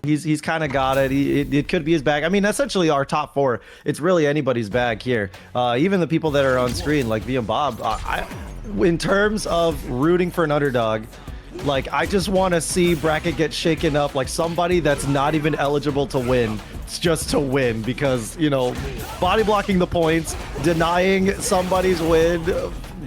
He's kind of got it. It could be his bag. I mean, essentially our top four. It's really anybody's bag here. Even the people that are on screen, like V and Bob. In terms of rooting for an underdog, like I just want to see bracket get shaken up. Like somebody that's not even eligible to win, it's just to win because you know, body blocking the points, denying somebody's win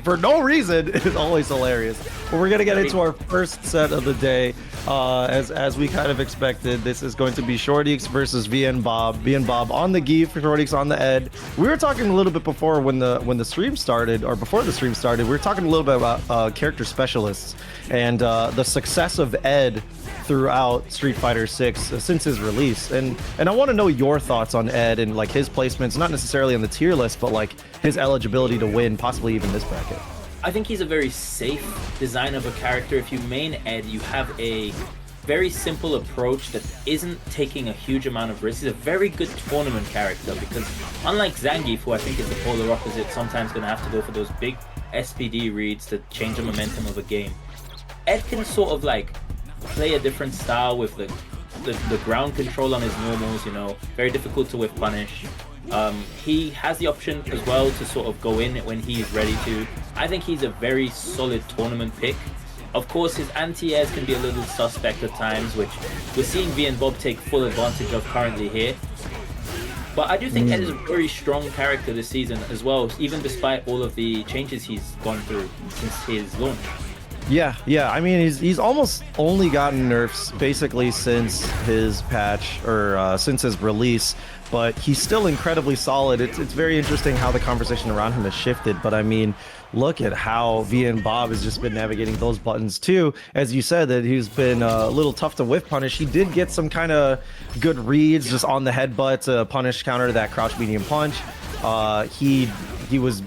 for no reason is always hilarious. But we're gonna get into our first set of the day. As we kind of expected, this is going to be Shortyx versus VN Bob. VN Bob on the GIEF, Shortyx on the Ed. We were talking a little bit before when the stream started, or before the stream started, we were talking a little bit about character specialists and the success of Ed throughout Street Fighter 6 since his release. And I want to know your thoughts on Ed and like his placements, not necessarily on the tier list, but like his eligibility to win, possibly even this bracket. I think he's a very safe design of a character. If you main Ed, you have a very simple approach that isn't taking a huge amount of risk. He's a very good tournament character because unlike Zangief, who I think is the polar opposite, sometimes going to have to go for those big SPD reads to change the momentum of a game, Ed can sort of like play a different style with the ground control on his normals, you know, very difficult to whiff punish. He has the option as well to sort of go in when he's ready to. I think he's a very solid tournament pick. Of course, his anti-airs can be a little suspect at times, which we're seeing V and Bob take full advantage of currently here. But I do think Ed is a very strong character this season as well, even despite all of the changes he's gone through since his launch. Yeah. I mean, he's almost only gotten nerfs basically since his patch or since his release, but he's still incredibly solid. It's very interesting how the conversation around him has shifted. But I mean, look at how V and Bob has just been navigating those buttons too. As you said, that he's been a little tough to whiff punish. He did get some kind of good reads just on the headbutt to punish counter that crouch medium punch. He was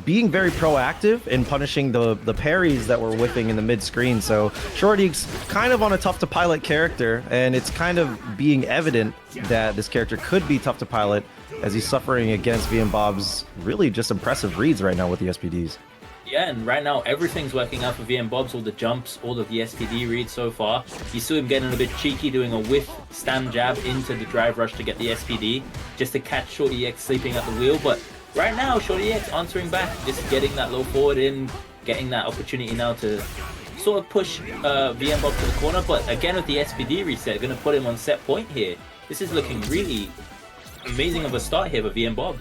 being very proactive in punishing the parries that were whipping in the mid screen. So Shorty's kind of on a tough to pilot character, and it's kind of being evident that this character could be tough to pilot as he's suffering against V and Bob's really just impressive reads right now with the SPDs. Yeah, and right now everything's working out for V and Bob's, all the jumps, all of the SPD reads so far. You saw him getting a bit cheeky, doing a whiff stand jab into the drive rush to get the SPD, just to catch Shorty X sleeping at the wheel. But right now, Shorty X answering back, just getting that low forward in, getting that opportunity now to sort of push V and Bob to the corner. But again, with the SPD reset, going to put him on set point here. This is looking really amazing of a start here for V and Bob.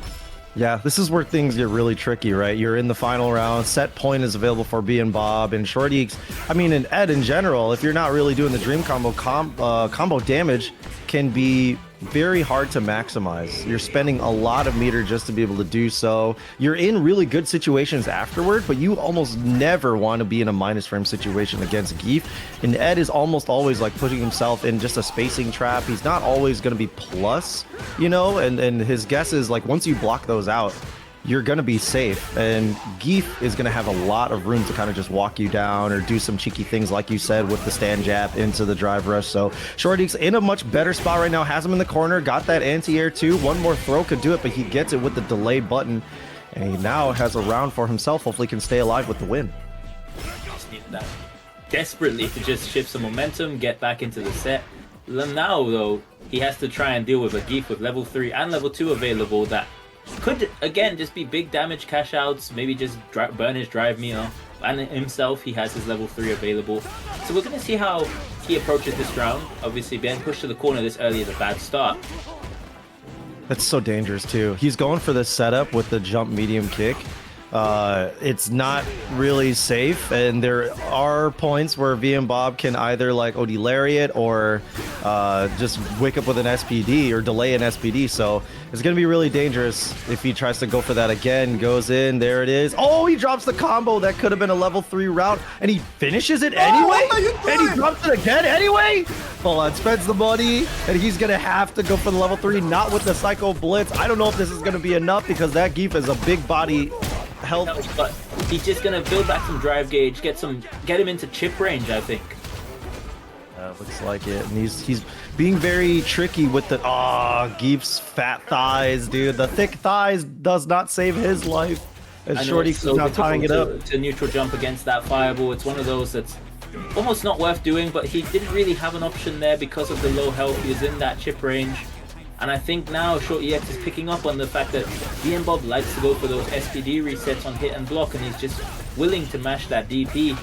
Yeah, this is where things get really tricky, right? You're in the final round, set point is available for V and Bob, and Shortyx, I mean, and Ed in general, if you're not really doing the dream combo damage can be very hard to maximize. You're spending a lot of meter just to be able to do so. You're in really good situations afterward, but you almost never want to be in a minus frame situation against GIEF. And Ed is almost always like putting himself in just a spacing trap. He's not always going to be plus, you know, and his guess is like once you block those out, you're going to be safe, and GIEF is going to have a lot of room to kind of just walk you down or do some cheeky things like you said with the stand jab into the drive rush. So Shortyx in a much better spot right now, has him in the corner, got that anti-air too. One more throw could do it, but he gets it with the delay button, and he now has a round for himself. Hopefully can stay alive with the win. Just needed that desperately to just shift some momentum, get back into the set. Now though, he has to try and deal with a GIEF with level 3 and level 2 available that could again just be big damage cash outs, maybe just burn his drive meter, and himself he has his level 3 available. So we're going to see how he approaches this round. Obviously being pushed to the corner this early is a bad start. That's so dangerous too. He's going for the setup with the jump medium kick. It's not really safe, and there are points where V and Bob can either like OD lariat or just wake up with an SPD or delay an SPD. So it's gonna be really dangerous if he tries to go for that again. Goes in, there it is. Oh, he drops the combo that could have been a level 3 route, and he finishes it anyway. And he drops it again anyway. Hold on, spends the money, and he's gonna have to go for the level 3, not with the Psycho Blitz. I don't know if this is gonna be enough because that GIEF is a big body. Help. But he's just gonna build back some drive gauge, get him into chip range, I think. Looks like it, and he's being very tricky with the GIEF's fat thighs, dude. The thick thighs does not save his life. As Shorty is now tying it up to neutral jump against that fireball. It's one of those that's almost not worth doing, but he didn't really have an option there because of the low health. He was in that chip range. And I think now Short EX is picking up on the fact that VM Bob likes to go for those SPD resets on hit and block, and he's just willing to mash that DP.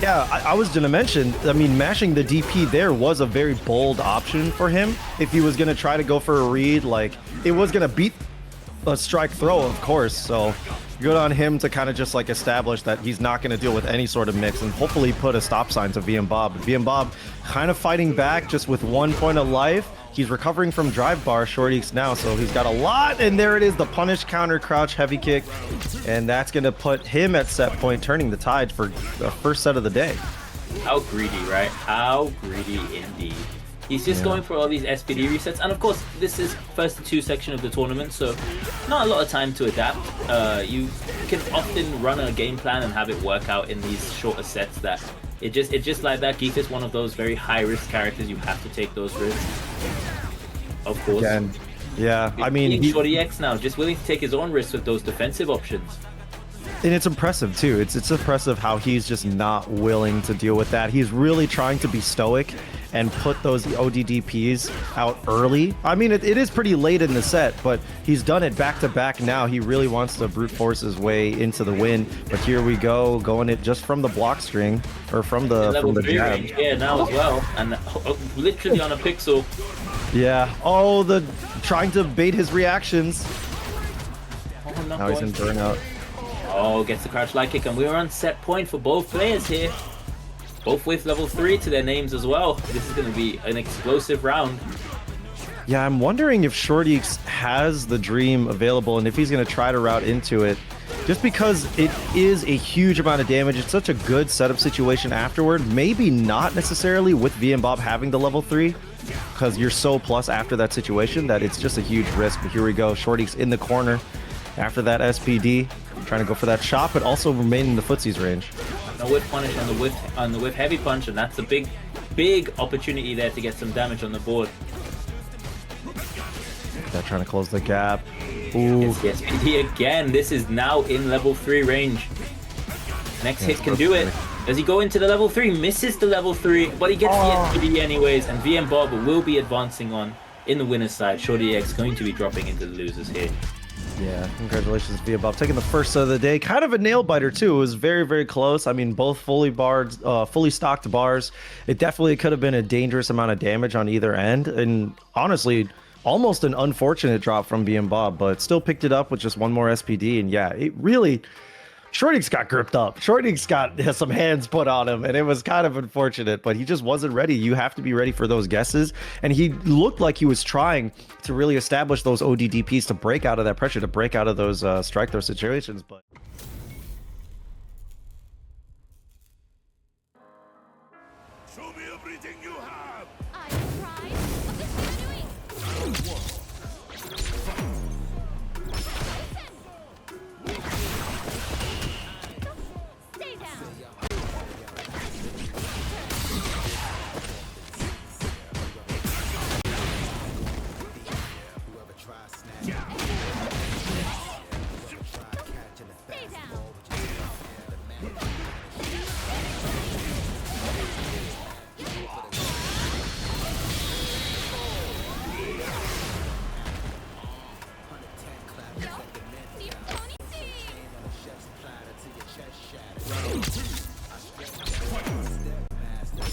Yeah, I was going to mention, I mean, mashing the DP there was a very bold option for him. If he was going to try to go for a read, like, it was going to beat a strike throw, of course. So good on him to kind of just like establish that he's not going to deal with any sort of mix and hopefully put a stop sign to VM Bob. VM Bob kind of fighting back just with 1 point of life. He's recovering from drive bar, Short EX now, so he's got a lot, and there it is, the punish counter crouch heavy kick, and that's going to put him at set point, turning the tide for the first set of the day. How greedy, right? How greedy indeed. He's just going for all these SPD resets, and of course, this is first to 2 section of the tournament, so not a lot of time to adapt. You can often run a game plan and have it work out in these shorter sets that it just like that. GIEF is one of those very high risk characters. You have to take those risks. Of course. Again, yeah, I mean, Short EX now, just willing to take his own risks with those defensive options. And it's impressive too. It's impressive how he's just not willing to deal with that. He's really trying to be stoic and put those ODDPs out early. I mean, it is pretty late in the set, but he's done it back to back now. He really wants to brute force his way into the win. But here we go, going it just from the block string, or from the jab. Range, yeah, now as well, and literally on a pixel. Yeah. Oh, the trying to bait his reactions. Oh, Now he's in burnout. Oh, gets the crouch light kick, and we're on set point for both players here. Both with level 3 to their names as well. This is going to be an explosive round. Yeah, I'm wondering if Short EX has the Dream available and if he's going to try to route into it. Just because it is a huge amount of damage. It's such a good setup situation afterward. Maybe not necessarily with VM Bob having the level 3. Because you're so plus after that situation that it's just a huge risk. But here we go. Short EX in the corner after that SPD. Trying to go for that shot, but also remain in the footsie's range. No whiff punish on the whiff heavy punch, and that's a big opportunity there to get some damage on the board. They're trying to close the gap. Ooh. It's the SPD again. This is now in level 3 range. Next hit can do it. Does he go into the level 3? Misses the level 3, but he gets the SPD anyways, and VM Bob will be advancing on in the winner's side. Short EX going to be dropping into the losers here. Yeah, congratulations, VM Bob, taking the first set of the day. Kind of a nail biter too. It was very, very close. I mean, both fully stocked bars. It definitely could have been a dangerous amount of damage on either end, and honestly, almost an unfortunate drop from VM Bob, but still picked it up with just one more SPD. And yeah, it really, Short EX got gripped up. Short EX got some hands put on him, and it was kind of unfortunate, but he just wasn't ready. You have to be ready for those guesses, and he looked like he was trying to really establish those ODDPs to break out of that pressure, to break out of those strike throw situations, but... Show me everything you have! I tried, but this is doing. Stay down. Stay down. Need pony team.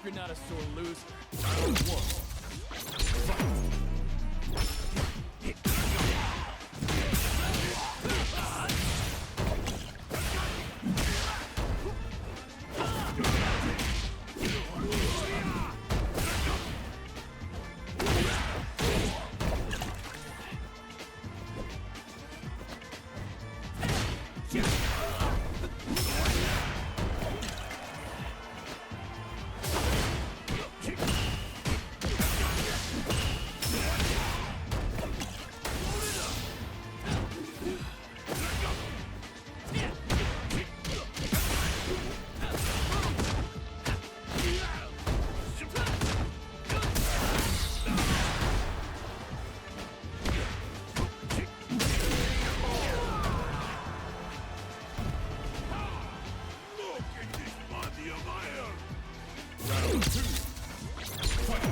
Hope you're not a sore loser. Round one. Look at this body of iron! Round two. Fight.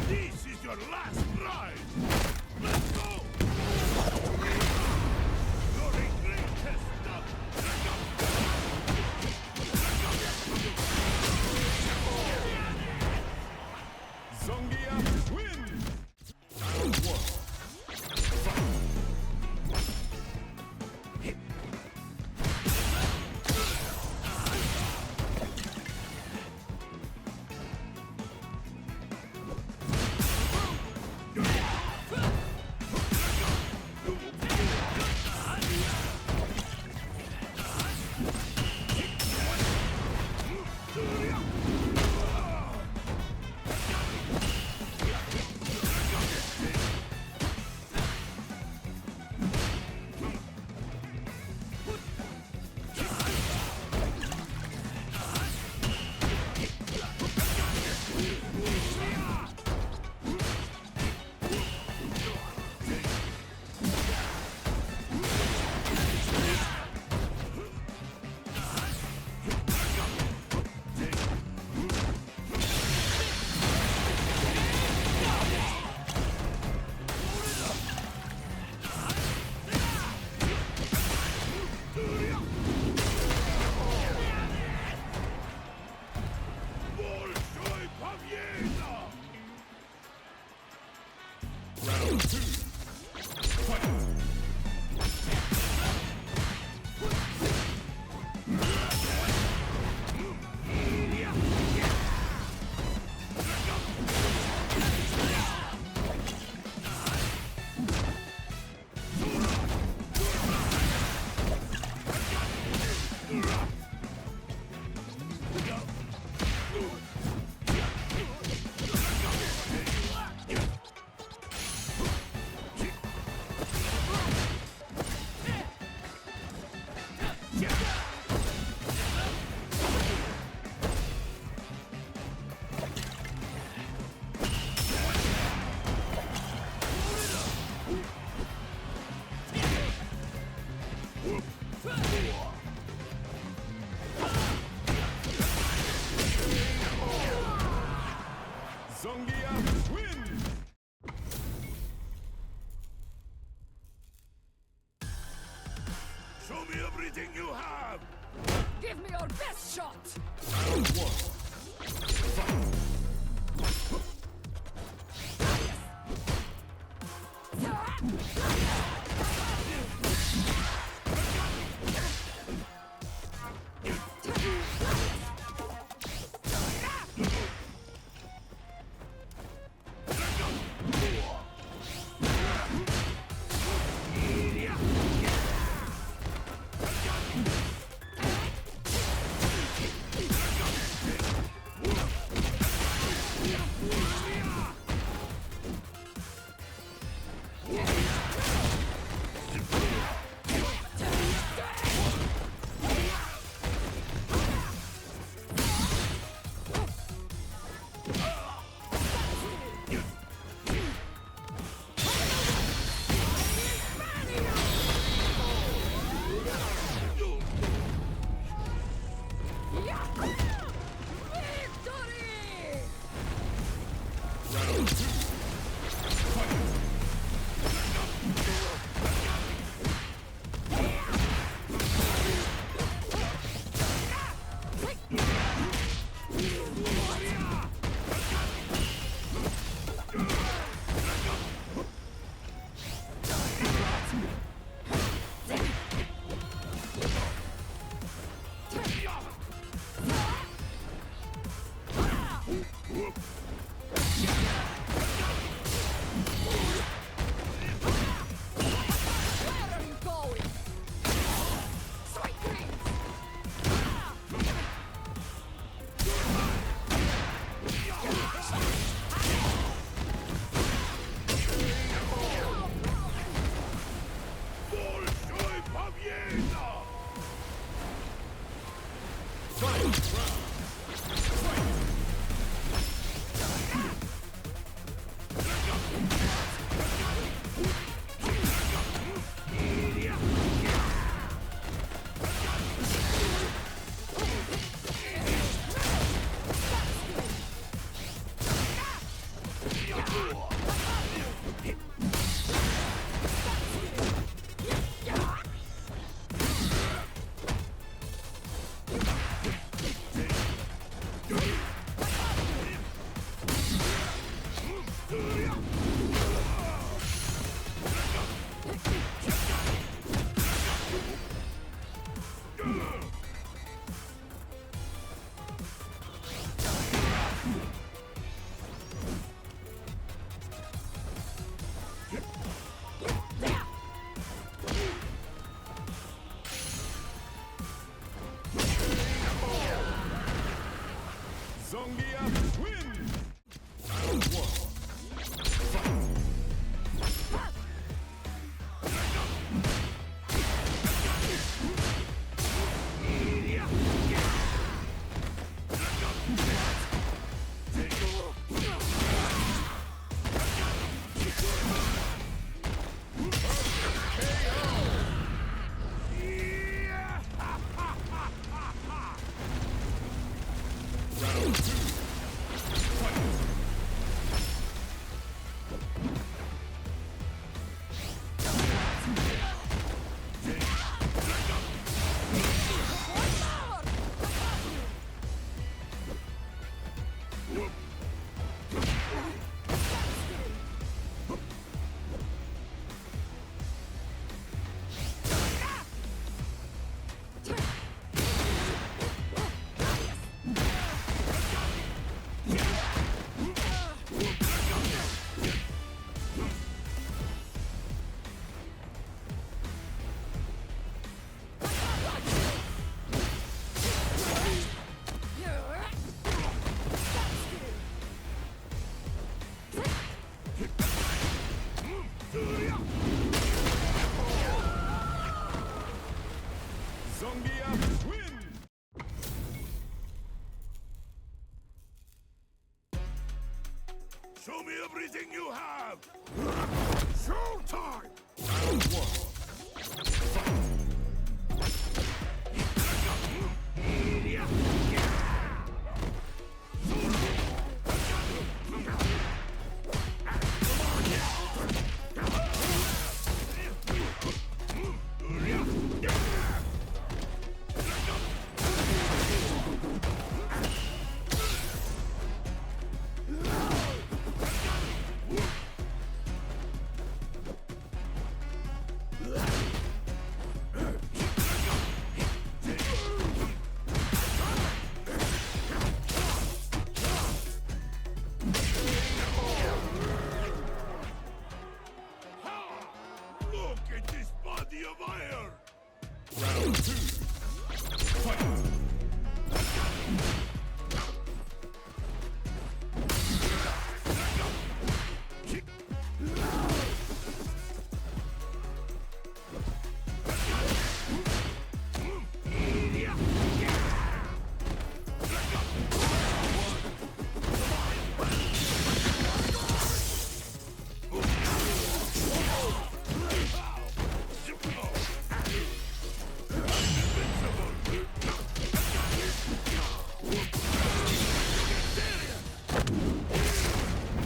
This is your last ride! Let's go! You're a great test of... Zangief wins. Round one. Большой победа! Round two. Fight. Zangief wins. Show me everything you have! Give me your best shot! Round one. Fight. Yeah! Zangief wins! Round one. Fight! Zangief wins! Show me everything you have! Showtime! Round one. Fight! Look at this body of iron! Round two. Fight!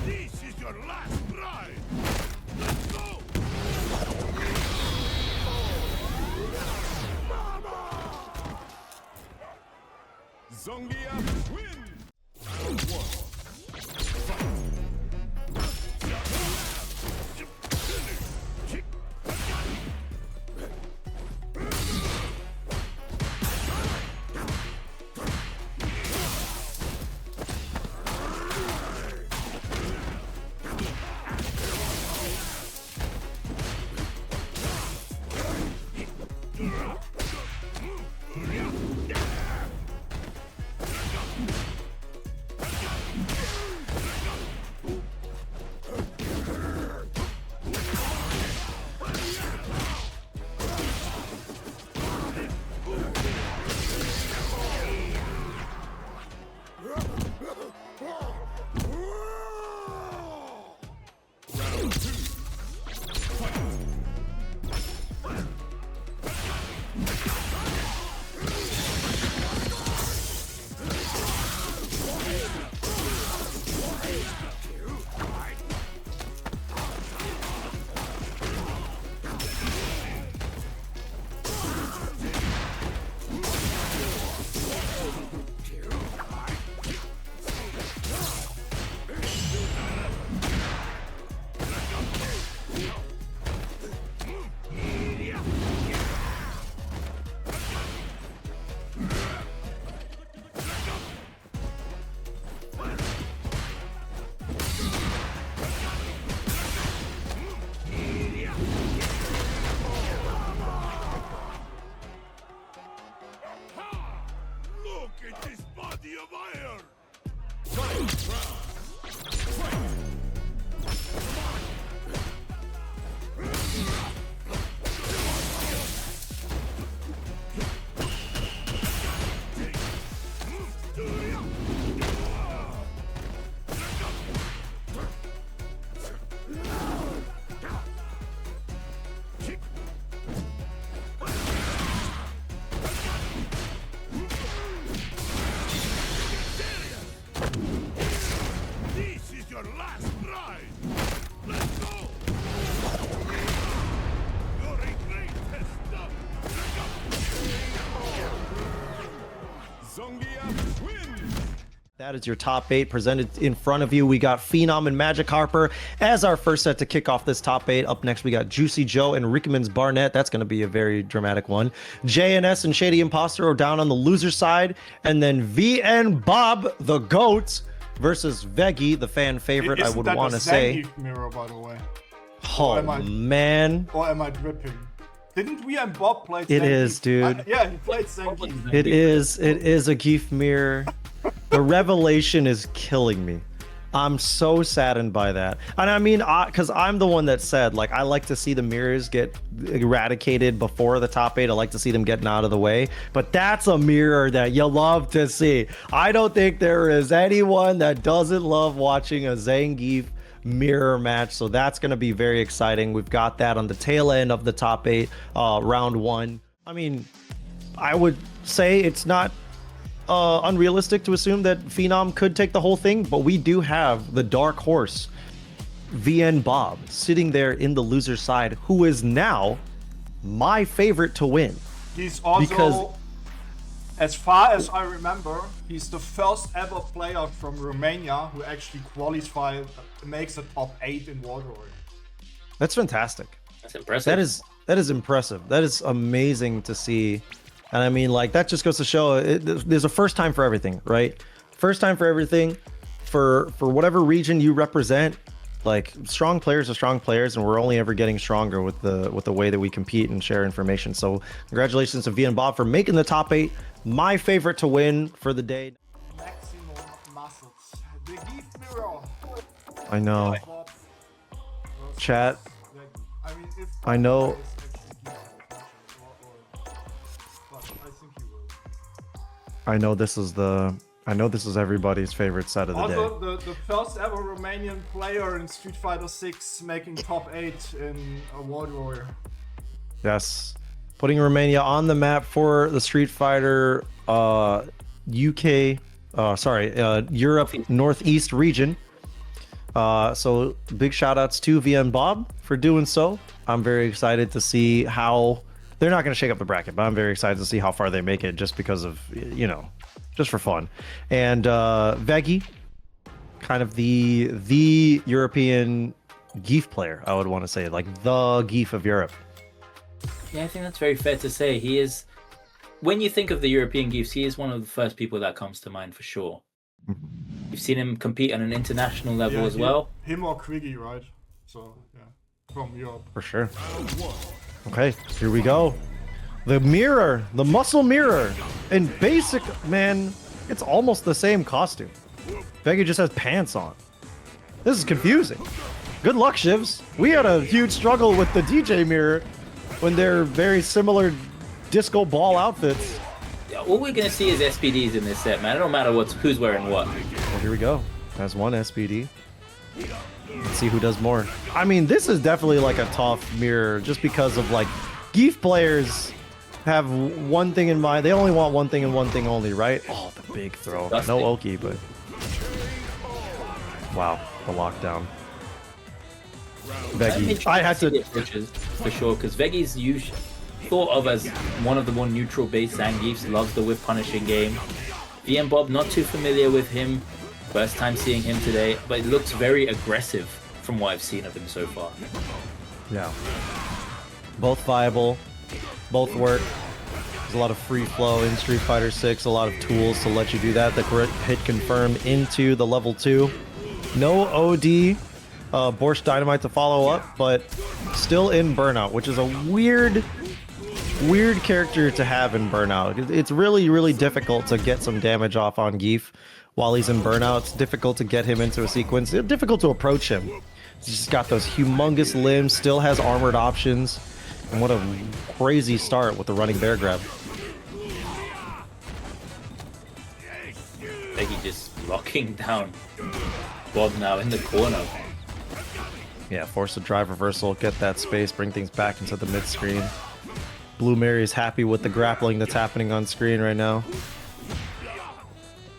This is your last ride! Let's go! Zangief wins! Round one. Fight! That is your top 8 presented in front of you. We got Phenom and Magic Harper as our first set to kick off this top 8. Up next, we got Juicy Joe and Rickman's Barnett. That's going to be a very dramatic one. JNS and Shady Imposter are down on the loser side. And then VN Bob, the GOAT, versus Veggie, the fan favorite, I would want to say. Zangief mirror, by the way. Oh, man. Or am I dripping? Didn't we and Bob play Zangief? It is, dude. Yeah, he played Zangief. It is a GIEF mirror. The revelation is killing me. I'm so saddened by that. And I mean, because I'm the one that said, like, I like to see the mirrors get eradicated before the top 8. I like to see them getting out of the way. But that's a mirror that you love to see. I don't think there is anyone that doesn't love watching a Zangief mirror match. So that's going to be very exciting. We've got that on the tail end of the top 8, round 1. I mean, I would say it's not unrealistic to assume that Phenom could take the whole thing, but we do have the dark horse VN Bob sitting there in the loser side, who is now my favorite to win. He's also, because, as far as I remember, he's the first ever player from Romania who actually makes a top 8 in Warrior. that's fantastic. That's impressive. That is impressive. That is amazing to see. And I mean, like, that just goes to show there's a first time for everything, right? First time for everything. For whatever region you represent, like, strong players are strong players, and we're only ever getting stronger with the way that we compete and share information. So congratulations to V and Bob for making the top 8. My favorite to win for the day. Maximum muscles. The GIEF mirror. I know. Bob versus Chat. Zangief. I mean, if I know. I know this is everybody's favorite set of the day. Also, the first ever Romanian player in Street Fighter 6 making top 8 in a World Warrior. Yes. Putting Romania on the map for the Street Fighter Europe Northeast region. So big shout outs to VN Bob for doing so. I'm very excited to see how they're not going to shake up the bracket, but I'm very excited to see how far they make it just because of, you know, just for fun. And Veggie, kind of the European GIEF player, I would want to say, like the GIEF of Europe. Yeah, I think that's very fair to say. He is, when you think of the European GIEFs, he is one of the first people that comes to mind for sure. You've seen him compete on an international level as well. Him or Quiggy, right? So, yeah, from Europe. For sure. Okay, here we go. The mirror, the muscle mirror. In basic, man, it's almost the same costume. Veggie just has pants on. This is confusing. Good luck, Shivs. We had a huge struggle with the DJ mirror when they're very similar disco ball outfits. All we're going to see is SPDs in this set, man. It don't matter who's wearing what. Well, here we go. That's one SPD. Let's see who does more. I mean, this is definitely like a tough mirror just because of, like, GIEF players have one thing in mind. They only want one thing and one thing only, right? Oh, the big throw. No Oki, but... Wow, the lockdown. Veggie. I had to... For sure, because Veggie's usually thought of as one of the more neutral-based Zangiefs, loves the whip punishing game. VM Bob, not too familiar with him. First time seeing him today, but it looks very aggressive from what I've seen of him so far. Yeah. Both viable. Both work. There's a lot of free flow in Street Fighter 6, a lot of tools to let you do that. The correct hit confirmed into the level 2. No OD Borscht Dynamite to follow up, but still in Burnout, which is a weird character to have in Burnout. It's really, really difficult to get some damage off on GIEF while he's in Burnout. It's difficult to get him into a sequence. It's difficult to approach him. He's just got those humongous limbs, still has armored options. And what a crazy start with the running bear grab. Veggie just locking down Bob now in the corner. Yeah, force a drive reversal, get that space, bring things back into the mid screen. Blue Mary is happy with the grappling that's happening on screen right now.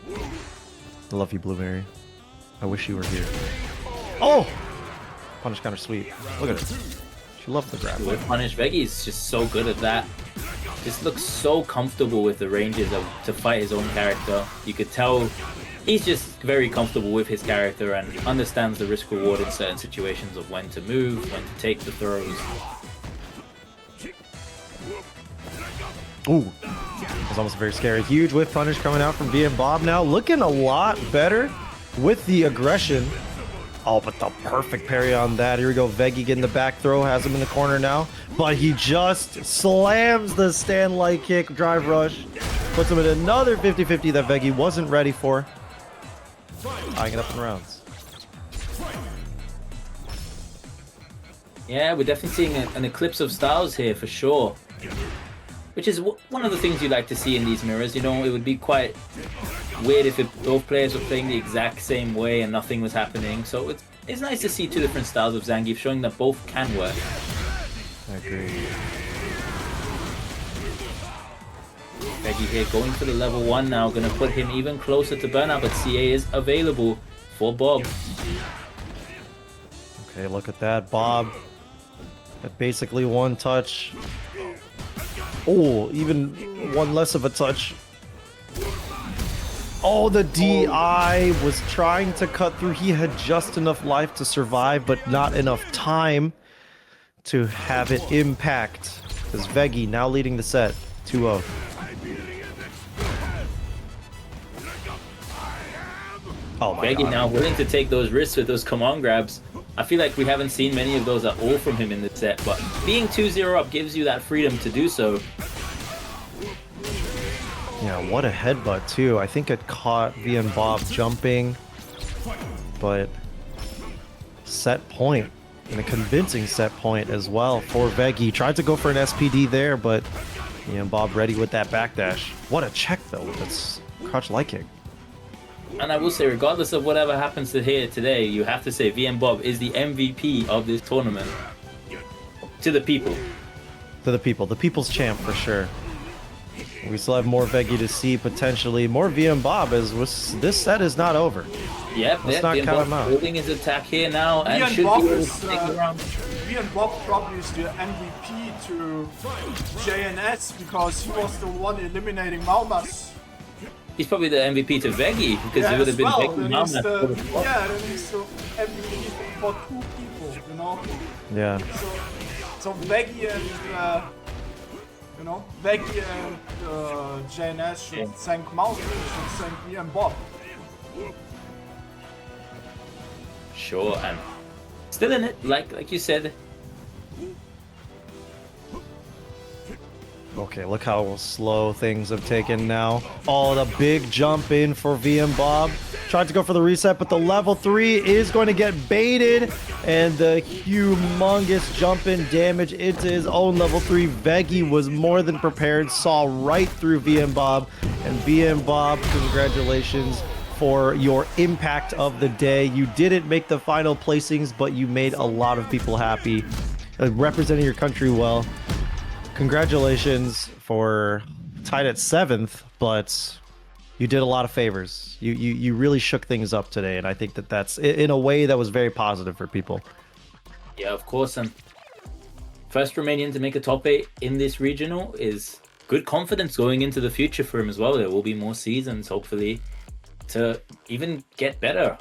I love you, Blue Mary. I wish you were here. Oh! Punish counter sweep. Look at her. She loves the grab. With punish, Veggie is just so good at that. Just looks so comfortable with the ranges to fight his own character. You could tell He's just very comfortable with his character and understands the risk reward in certain situations of when to move, when to take the throws. Ooh, that was almost very scary. Huge whiff punish coming out from VM Bob now. Looking a lot better with the aggression. Oh, but the perfect parry on that. Here we go. Veggie getting the back throw. Has him in the corner now. But he just slams the stand light kick drive rush. Puts him in another 50-50 that Veggie wasn't ready for. Tying it up in rounds. Yeah, we're definitely seeing an eclipse of styles here for sure. Which is one of the things you like to see in these mirrors. You know, it would be quite weird if both players were playing the exact same way and nothing was happening. So it's nice to see two different styles of Zangief showing that both can work. I agree. Veggie here going for the level 1 now, gonna put him even closer to burnout, but CA is available for Bob. Okay, look at that. Bob at basically one touch. Oh, even one less of a touch. Oh, the DI was trying to cut through. He had just enough life to survive, but not enough time to have it impact. Because Veggie now leading the set 2-0. Oh my Veggie God. now willing to take those risks with those command grabs. I feel like we haven't seen many of those at all from him in the set, but being 2-0 up gives you that freedom to do so. Yeah, what a headbutt too. I think it caught VM Bob jumping, but set point, and a convincing set point as well for Veggie. Tried to go for an SPD there, but VM Bob ready with that backdash. What a check though, with its crouch light kick. And I will say, regardless of whatever happens to here today, you have to say VM Bob is the MVP of this tournament. To the people. To the people. The people's champ for sure. We still have more Veggie to see, potentially more VM Bob, as this set is not over. Yep, Let's not VM count Bob him out. holding his attack here now and Ian should Bob be able is to take the round. Ian Bob probably is the MVP to JNS because he was the one eliminating Malmas. He's probably the MVP to Veggie because it would have been Veggie then Mama. he's then he's the MVP for two people, you know. Yeah. So Veggie and Veggie and JNS should thank Malmas, should thank Ian Bob. Sure, and still in it, like you said. Okay, look how slow things have taken now. Oh, the big jump in for VM Bob. Tried to go for the reset, but the level 3 is going to get baited. And the humongous jump in damage into his own level 3. Veggie was more than prepared, saw right through VM Bob. And VM Bob, congratulations for your impact of the day. You didn't make the final placings, but you made a lot of people happy. Representing your country well. Congratulations for tied at 7th, but you did a lot of favors. You really shook things up today, and I think that's in a way that was very positive for people. Yeah, of course, and first Romanian to make a top 8 in this regional is good confidence going into the future for him as well. There will be more seasons, hopefully, to even get better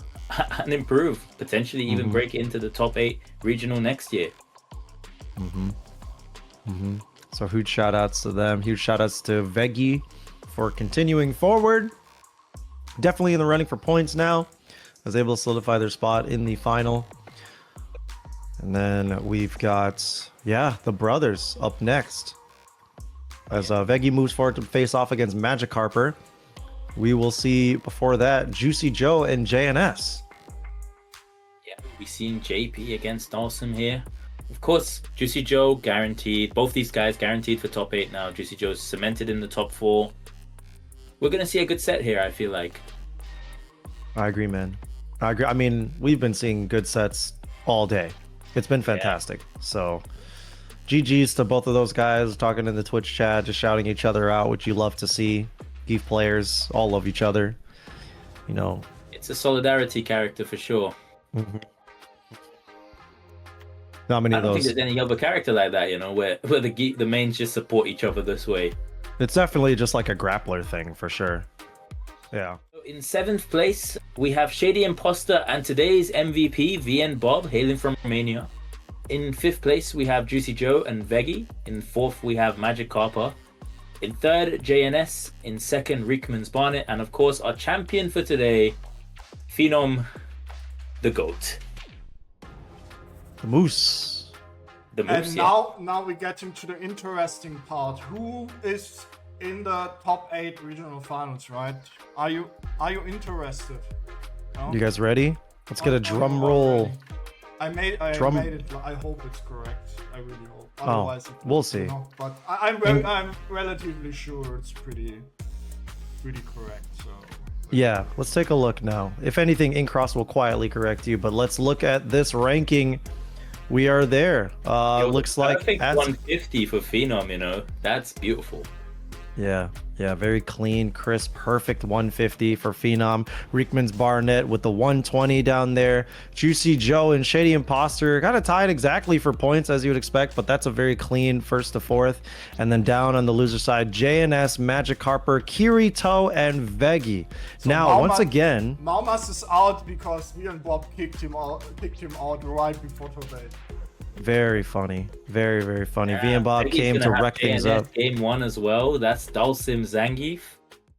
and improve, potentially even break into the top 8 regional next year. So huge shout outs to them. Huge shout outs to Veggie for continuing forward. Definitely in the running for points now. Was able to solidify their spot in the final. And then we've got, the brothers up next. As Veggie moves forward to face off against Magikarper. We will see before that Juicy Joe and JNS. Yeah, we've seen JP against Awesome here. Of course, Juicy Joe guaranteed. Both these guys guaranteed for top 8 now. Juicy Joe's cemented in the top 4. We're going to see a good set here, I feel like. I agree, man. I agree. I mean, we've been seeing good sets all day. It's been fantastic. So, GG's to both of those guys talking in the Twitch chat, just shouting each other out, which you love to see. GIEF players all love each other. You know, It's a solidarity character for sure. not many I of don't those. think there's any other character like that, you know, where the mains just support each other this way. It's definitely just like a grappler thing for sure. Yeah. In 7th place, we have Shady Imposter and today's MVP, VN Bob, hailing from Romania. In 5th place, we have Juicy Joe and Veggie. In 4th, we have Magic Carper. In 3rd, JNS. In 2nd, Rickman's Barnet. And of course, our champion for today, Phenom, the GOAT. The Moose. The Moose, And yeah. now we get into the interesting part. Who is in the top 8 regional finals, right? Are you interested? No? You guys ready? Let's get a drum roll. I made it. I hope it's correct. I really hope. Otherwise, it we'll would, see. But I'm relatively sure it's pretty correct. So Yeah, let's take a look now. If anything, Incross will quietly correct you, but let's look at this ranking. We are there. Looks like I think 150 for Phenom, you know. That's beautiful. Yeah, very clean, crisp, perfect 150 for Phenom. Rickman's Barnet with the 120 down there. Juicy Joe and Shady Imposter kind of tied exactly for points as you would expect, but that's a very clean 1st to 4th. And then down on the loser side, JNS, Magic Harper, Kirito, and Veggie. So now, once again, Malmas is out because me and Bob kicked him out right before today. very funny, very funny. V and Bob Veggie's came to gonna have wreck things JNS up. Game 1 as well. That's Dalsim Zangief.